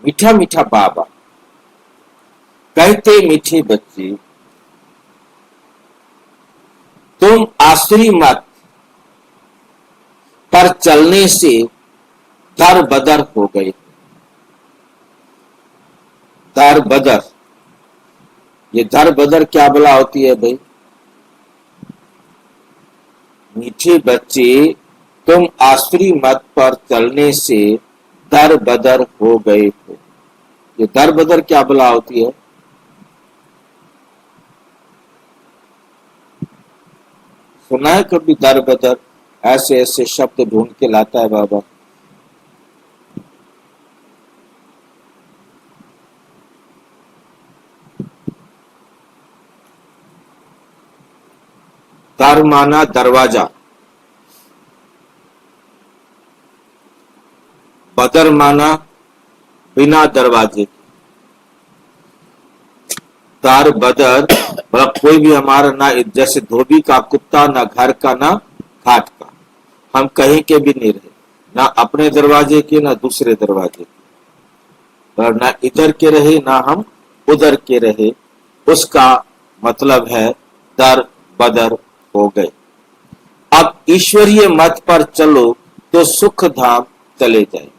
मीठा मीठा बाबा कहते मीठे बच्चे, तुम आसुरी मत पर चलने से दर बदर हो गए। दर बदर, ये दर बदर क्या भला होती है भाई? मीठे बच्चे, तुम आसुरी मत पर चलने से दर बदर हो गए हो। ये दर बदर क्या भला होती है? सुना है कभी दर बदर? ऐसे ऐसे शब्द ढूंढ के लाता है बाबा। दर माना दरवाजा, बदर माना बिना दरवाजे। दर बदर मतलब कोई भी हमारा ना, जैसे धोबी का कुत्ता, ना घर का ना घाट का, हम कहीं के भी नहीं रहे, ना अपने दरवाजे के ना दूसरे दरवाजे के, और ना इधर के रहे ना हम उधर के रहे। उसका मतलब है दर बदर हो गए। अब ईश्वरीय मत पर चलो तो सुख धाम चले जाए।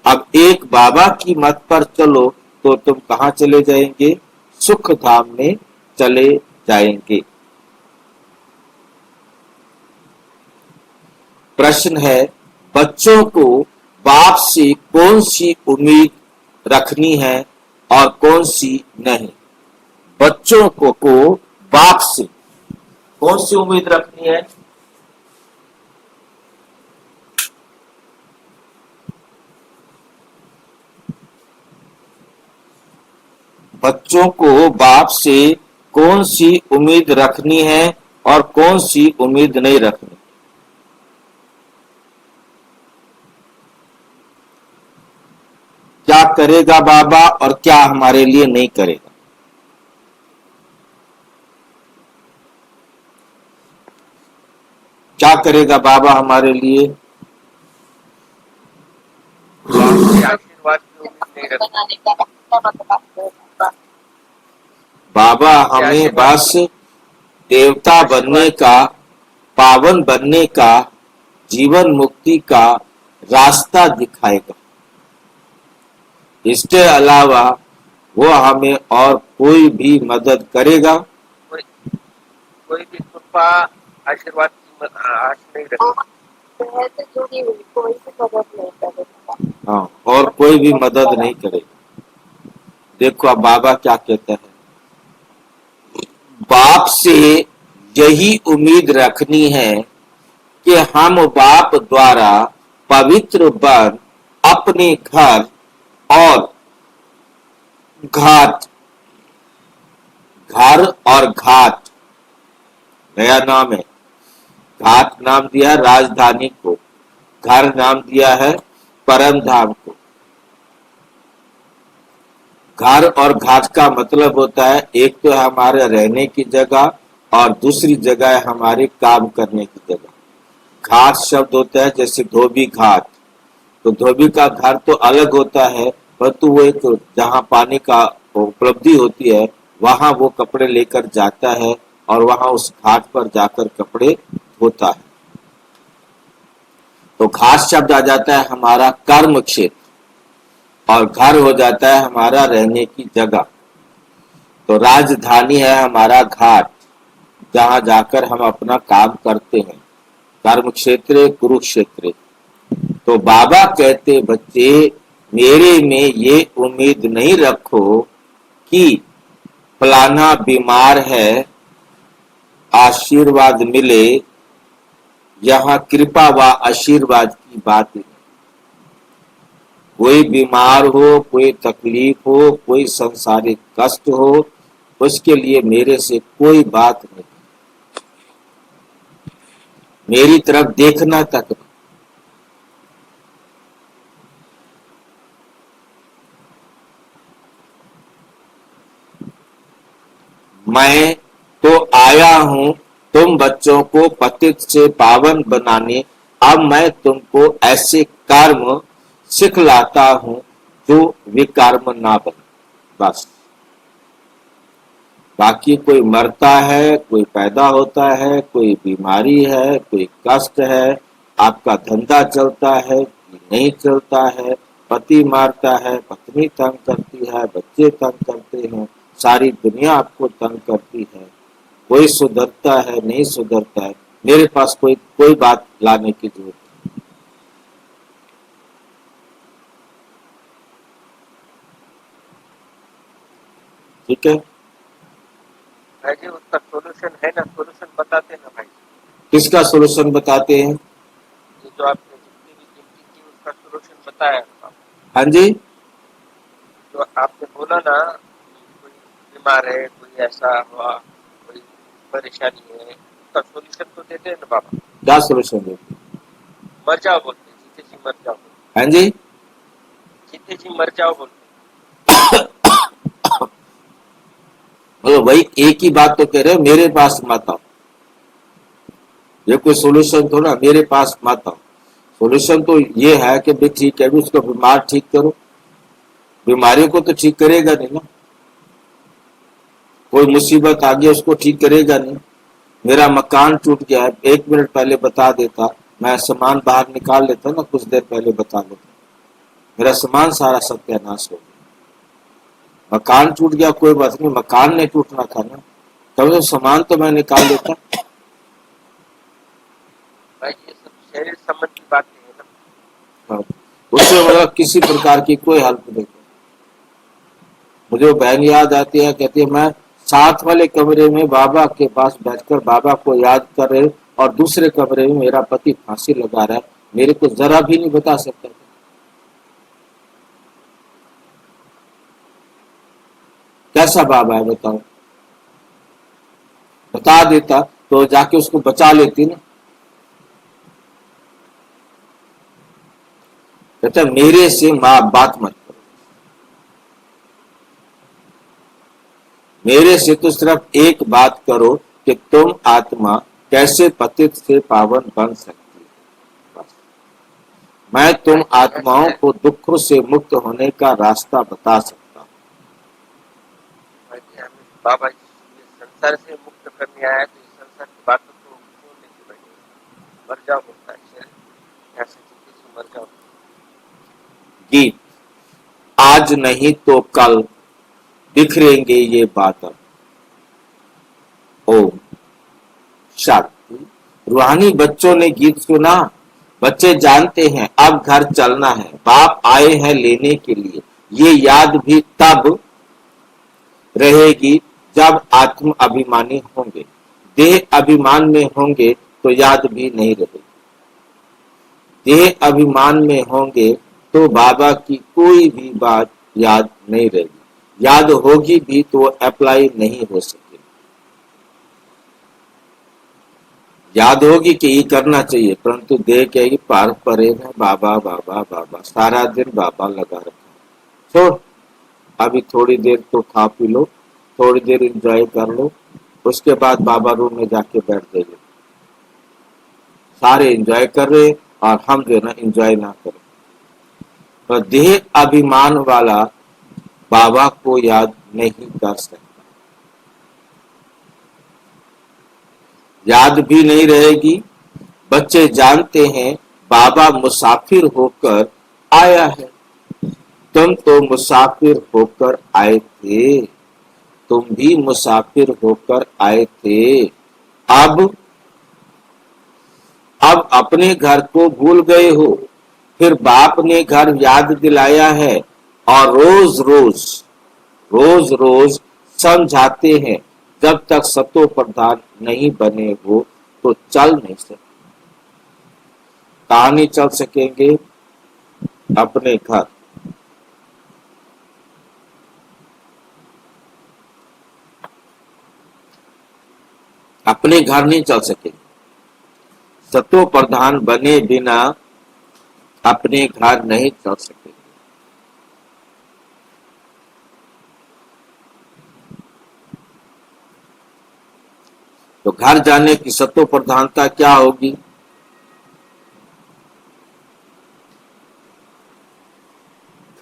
अब एक बाबा की मत पर चलो तो तुम कहां चले जाएंगे? सुख धाम में चले जाएंगे। प्रश्न है, बच्चों को बाप से कौन सी उम्मीद रखनी है और कौन सी नहीं? बच्चों को बाप से कौन सी उम्मीद रखनी है? बच्चों को बाप से कौन सी उम्मीद रखनी है और कौन सी उम्मीद नहीं रखनी? क्या करेगा बाबा और क्या हमारे लिए नहीं करेगा? क्या करेगा बाबा हमारे लिए? बाबा हमें बस देवता बनने का, पावन बनने का, जीवन मुक्ति का रास्ता दिखाएगा। इसके अलावा वो हमें और कोई भी मदद करेगा? कोई भी कृपा आशीर्वाद की आस नहीं रखती। हाँ, और कोई भी मदद नहीं करेगा। देखो अब बाबा क्या कहते हैं, बाप से यही उम्मीद रखनी है कि हम बाप द्वारा पवित्र बन अपने घर और घाट, घर और घाट नया नाम है, घाट नाम दिया राजधानी को, घर नाम दिया है परम धाम को। घर और घाट का मतलब होता है, एक तो है हमारे रहने की जगह और दूसरी जगह है हमारे काम करने की जगह। घाट शब्द होता है जैसे धोबी घाट, तो धोबी का घर तो अलग होता है, परंतु वो एक जहाँ पानी का उपलब्धि होती है वहां वो कपड़े लेकर जाता है और वहां उस घाट पर जाकर कपड़े धोता है। तो घाट शब्द आ जाता है हमारा कर्म क्षेत्र और घर हो जाता है हमारा रहने की जगह। तो राजधानी है हमारा घाट, जहां जाकर हम अपना काम करते हैं, कर्म क्षेत्र कुरुक्षेत्र। तो बाबा कहते, बच्चे मेरे में ये उम्मीद नहीं रखो कि फलाना बीमार है आशीर्वाद मिले, यहाँ कृपा व आशीर्वाद की बात नहीं। कोई बीमार हो, कोई तकलीफ हो, कोई संसारिक कष्ट हो, उसके लिए मेरे से कोई बात नहीं, मेरी तरफ देखना तक नहीं। मैं तो आया हूं तुम बच्चों को पतित से पावन बनाने। अब मैं तुमको ऐसे कर्म सिखलाता हूं जो विकर्म ना बने, बस। बाकी कोई मरता है, कोई पैदा होता है, कोई बीमारी है, कोई कष्ट है, आपका धंधा चलता है कि नहीं चलता है, पति मारता है, पत्नी तंग करती है, बच्चे तंग करते हैं, सारी दुनिया आपको तंग करती है, कोई सुधरता है नहीं सुधरता है, मेरे पास कोई कोई बात लाने की जरूरत नहीं। ठीक है, भाई जी उसका सोल्यूशन है ना, सोल्यूशन बताते ना भाई। किसका सोल्यूशन बताते हैं? ये जो आपने जितनी भी गिनती की उसका सोल्यूशन बताया ना। हाँ जी, जो आपने बोला ना कि कोई बीमार है, कोई ऐसा हुआ, कोई परेशानी है, उसका सोल्यूशन तो देते हैं ना बाबा। क्या सोल्यूशन देते हैं? मर जाओ बोलते हैं, जीते जी मर जाओ बोलते हाँ जी, हैं, जीते जी मर जाओ बोलते मतलब वही एक ही बात तो कह रहे हो, मेरे पास मत आओ। ये कोई सोल्यूशन थोड़ा, मेरे पास मत आओ। सोल्यूशन तो ये है कि भाई ठीक है, भी उसको बीमार ठीक करो, बीमारियों को तो ठीक करेगा नहीं ना। कोई मुसीबत आ गई उसको ठीक करेगा नहीं। मेरा मकान टूट गया है, 1 मिनट पहले बता देता, मैं सामान बाहर निकाल लेता ना, कुछ देर पहले बता देता, मेरा सामान सारा सत्यानाश हो गया। मकान टूट गया कोई बात नहीं, मकान नहीं टूटना था ना, तब सामान तो मैं निकाल लेता। हैं। भाई ये सब शरीर संबंधी बातें हैं ना। हाँ, उससे मतलब किसी प्रकार की कोई हेल्प नहीं। मुझे वो बहन याद आती है, कहती है मैं साथ वाले कमरे में बाबा के पास बैठकर बाबा को याद कर रहे, और दूसरे कमरे में मेरा पति फांसी लगा रहा है, मेरे को जरा भी नहीं बता सकता। कैसा बाबा है बताओ, बता देता तो जाके उसको बचा लेती ना। कहता मेरे से माँ बात मत करो, मेरे से तो सिर्फ एक बात करो कि तुम आत्मा कैसे पतित से पावन बन सकती है, बस। मैं तुम आत्माओं को दुखों से मुक्त होने का रास्ता बता सकता हूँ। भाई जी हमें बाबा जी ये संसार से मुक्त करने आया, तो इस संसार की बातों को क्यों लेके बैठे? मर जाओ बोलता है शरीर, यहाँ से जीते जी मर जाओ। गीत, आज नहीं तो कल बिखरेंगे ये बादल। ओम शांति। रूहानी बच्चों ने गीत सुना, बच्चे जानते हैं अब घर चलना है, बाप आए हैं लेने के लिए, ये याद भी तब रहेगी जब आत्म अभिमानी होंगे, देह अभिमान में होंगे तो याद भी नहीं रहेगी। देह अभिमान में होंगे तो बाबा की कोई भी बात याद नहीं रहेगी, याद होगी भी तो अप्लाई नहीं हो सकेगी। याद होगी कि ये करना चाहिए, परंतु देह कहेगी पार परे में बाबा बाबा बाबा, सारा दिन बाबा लगा रखा। छोड़, अभी थोड़ी देर तो खा पी लो, थोड़ी देर एंजॉय कर लो, उसके बाद बाबा रूम में जाके बैठ जाइए। सारे एंजॉय कर रहे और हम जो है ना एंजॉय ना करें। तो देह अभिमान वाला बाबा को याद नहीं कर सकता, याद भी नहीं रहेगी। बच्चे जानते हैं बाबा मुसाफिर होकर आया है, तुम तो मुसाफिर होकर आए थे, तुम भी मुसाफिर होकर आए थे। अब अपने घर को भूल गए हो, फिर बाप ने घर याद दिलाया है, और रोज रोज समझाते हैं, जब तक सतो प्रधान नहीं बने हो तो चल नहीं सकते। कहां नहीं चल सकेंगे? अपने घर। अपने घर नहीं चल सकेंगे, सतो प्रधान बने बिना अपने घर नहीं चल सकेंगे। तो घर जाने की सतो प्रधानता क्या होगी?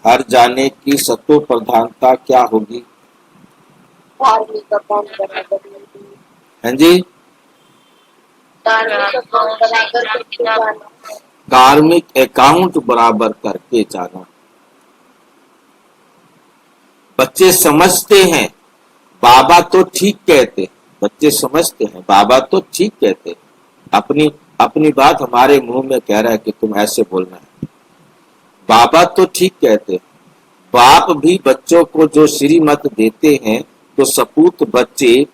घर जाने की सतो प्रधानता क्या होगी? धार्मिक अकाउंट बनाकर नहीं, हाँ जी, धार्मिक अकाउंट बनाकर करके जाना, कार्मिक अकाउंट बराबर करके जाना। बच्चे समझते हैं बाबा तो ठीक कहते, बच्चे समझते हैं बाबा तो ठीक कहते, अपनी अपनी बात हमारे मुंह में कह रहा है कि तुम ऐसे बोलना है। बाबा तो ठीक कहते, बाप भी बच्चों को जो श्रीमत देते हैं तो सपूत बच्चे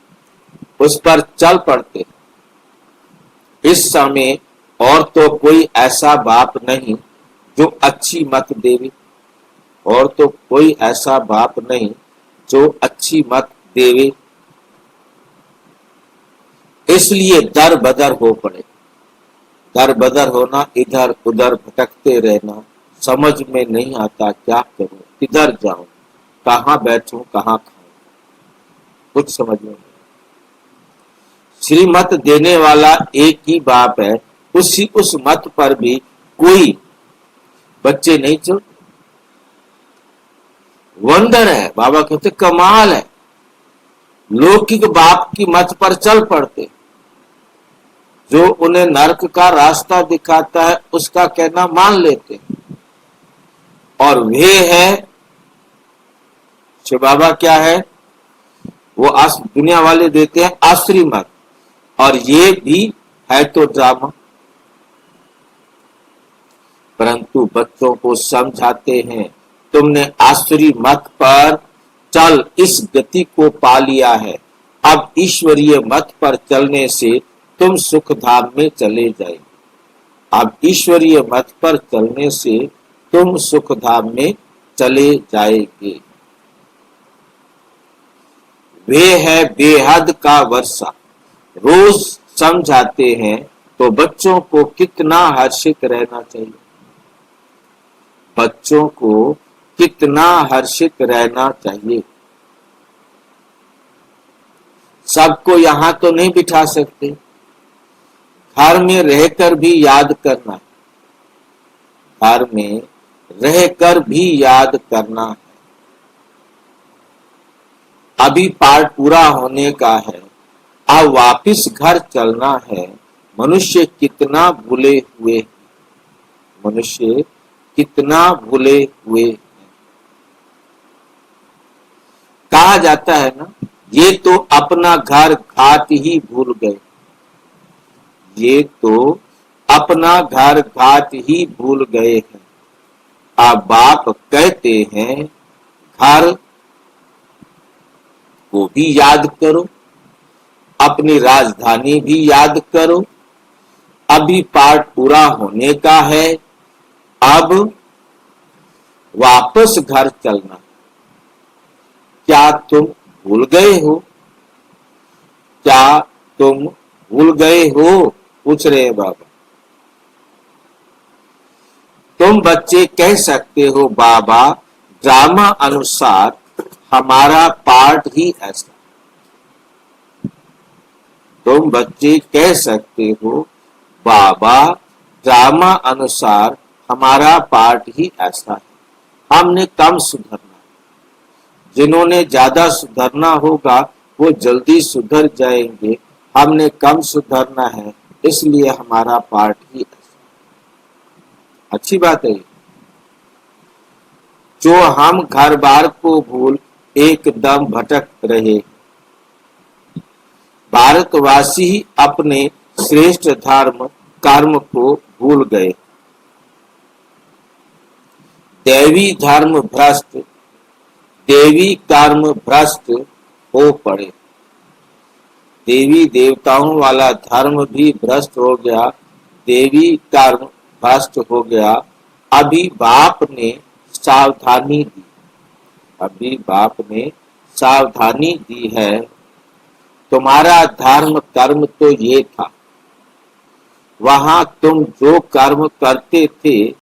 उस पर चल पड़ते। इस समय और तो कोई ऐसा बाप नहीं जो अच्छी मत देवे, और तो कोई ऐसा बाप नहीं जो अच्छी मत देवे, इसलिए दर बदर हो पड़े। दर बदर होना, इधर उधर भटकते रहना, समझ में नहीं आता क्या करूं, किधर जाऊं, कहां बैठूं, कहां खाऊं, कुछ समझ में नहीं। श्रीमत देने वाला एक ही बाप है, उस मत पर भी कोई बच्चे नहीं चलते। वंदर है, बाबा कहते कमाल है, लौकिक बाप की मत पर चल पड़ते, जो उन्हें नरक का रास्ता दिखाता है उसका कहना मान लेते। और वे है शिव बाबा क्या है, वो दुनिया वाले देते हैं आश्री मत, और ये भी है तो ड्रामा। परंतु बच्चों को समझाते हैं तुमने आसुरी मत पर चल इस गति को पा लिया है, अब ईश्वरीय मत पर चलने से तुम सुख धाम में चले जाए। अब ईश्वरीय मत पर चलने से तुम सुख धाम में चले जाएंगे। वे है बेहद का वर्षा, रोज समझाते हैं तो बच्चों को कितना हर्षित रहना चाहिए, बच्चों को कितना हर्षित रहना चाहिए। सबको यहां तो नहीं बिठा सकते, घर में रहकर भी याद करना है, घर में रहकर भी याद करना है। अभी पाठ पूरा होने का है, अब वापिस घर चलना है। मनुष्य कितना भूले हुए, मनुष्य कितना भूले हुए। कहा जाता है ना, ये तो अपना घर घाट ही भूल गए, ये तो अपना घर घाट ही भूल गए हैं। अब बाप कहते हैं घर को भी याद करो, अपनी राजधानी भी याद करो। अभी पाठ पूरा होने का है, अब वापस घर चलना। क्या तुम भूल गए हो, क्या तुम भूल गए हो, पूछ रहे हैं बाबा। तुम बच्चे कह सकते हो बाबा ड्रामा अनुसार हमारा पार्ट ही ऐसा। तुम बच्चे कह सकते हो बाबा ड्रामा अनुसार हमारा पार्ट ही ऐसा है, हमने कम सुधरना है। जिन्होंने ज्यादा सुधरना होगा वो जल्दी सुधर जाएंगे, हमने कम सुधरना है, इसलिए हमारा पार्ट ही ऐसा। अच्छी बात है। जो हम घर बार को भूल एकदम भटक रहे, भारतवासी ही अपने श्रेष्ठ धर्म कर्म को भूल गए। देवी धर्म भ्रष्ट, देवी कर्म भ्रष्ट हो पड़े। देवी देवताओं वाला धर्म भी भ्रष्ट हो गया, देवी कर्म भ्रष्ट हो गया। अभी बाप ने सावधानी दी, अभी बाप ने सावधानी दी है। तुम्हारा धर्म कर्म तो ये था, वहां तुम जो कर्म करते थे